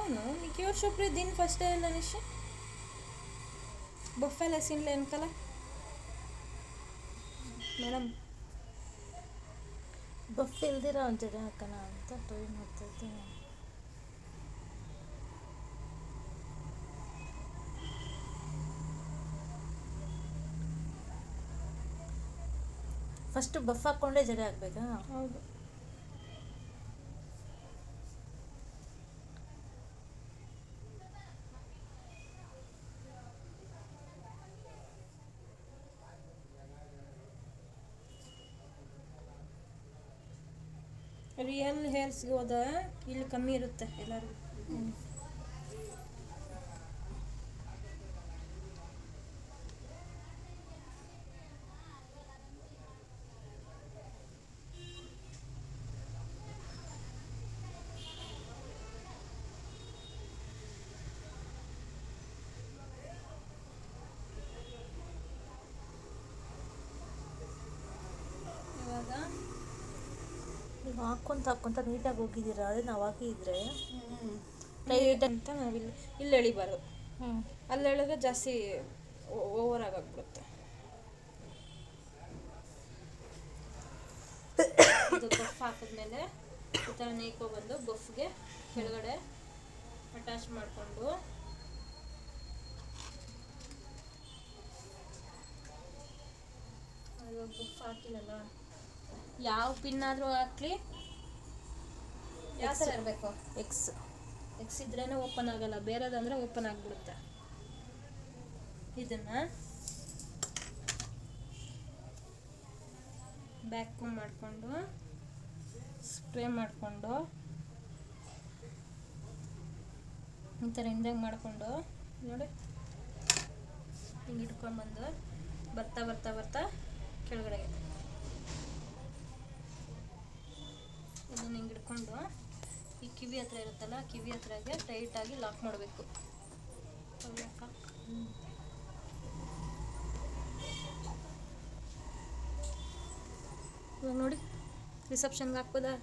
అవును నీకు ఎవరు చెప్పలేదు దీని ఫస్ట్ అనేసి బొఫెల్ వేసిండ్లే వెనకాల ಮೇಡಮ್ ಬಫ್ ಇಲ್ದಿರ ಒಂಚೂರು ಹಾಕೋಣ ಅಂತ ಟ್ರೈ ಮಾಡ್ತಾಯಿದ್ದೆ. ಫಸ್ಟ್ ಬಫ್ ಹಾಕ್ಕೊಂಡೆ ಜಡೆ ಹಾಕ್ಬೇಕಾ? ಹೌದು. ರಿಯಲ್ ಹೇರ್ಸ್ಗೆ ಹೋದ ಇಲ್ಲಿ ಕಮ್ಮಿ ಇರುತ್ತೆ ಎಲ್ಲರಿಗೂ. ನೀವು ಹಾಕ್ಕೊಂತ ನೀಟಾಗಿ ಹೋಗಿದ್ದೀರಾ, ಅದೇ ನಾವು ಹಾಕಿದ್ರೆ ಟೈಟ್ ಅಂತ ನಾವು ಇಲ್ಲಿ ಎಳಿಬಾರ್ದು. ಅಲ್ಲಿ ಎಳೆದ್ರೆ ಜಾಸ್ತಿ ಓವರ್ ಆಗಾಗ್ಬಿಡುತ್ತೆ. ಇದು ಬಫ್ ಹಾಕಿದ್ಮೇಲೆ ಈ ಥರ ನೇಕೋ ಬಂದು ಬಫ್ಗೆ ಕೆಳಗಡೆ ಅಟ್ಯಾಚ್ ಮಾಡಿಕೊಂಡು ಬಫ್ ಹಾಕಿಲ್ಲಲ್ಲ, ಯಾವ ಪಿನ್ ಆದರೂ ಹಾಕ್ಲಿ ಯಾವ ಥರ ಇರಬೇಕು, ಎಕ್ಸ್ ಇದ್ರೇ ಓಪನ್ ಆಗಲ್ಲ, ಬೇರೆದಂದರೆ ಓಪನ್ ಆಗಿಬಿಡುತ್ತೆ. ಇದನ್ನು ಬ್ಯಾಕ್ ಮಾಡಿಕೊಂಡು ಸ್ಪ್ರೇ ಮಾಡಿಕೊಂಡು ಈ ಥರ ಹಿಂದಂಗೆ ಮಾಡಿಕೊಂಡು ನೋಡಿ ಹಿಂಗೆ ಇಟ್ಕೊಂಡ್ಬಂದು ಬರ್ತಾ ಬರ್ತಾ ಬರ್ತಾ ಕೆಳಗಡೆಗೆ ಇದನ್ನು ಹಿಂಗೆ ಹಿಡ್ಕೊಂಡು ಈ ಕಿವಿ ಹತ್ರ ಇರುತ್ತಲ್ಲ, ಕಿವಿ ಹತ್ರಗೆ ಟೈಟಾಗಿ ಲಾಕ್ ಮಾಡಬೇಕು. ಇವಾಗ ನೋಡಿ ರಿಸೆಪ್ಷನ್ಗೆ ಹಾಕ್ಬೋದಾ?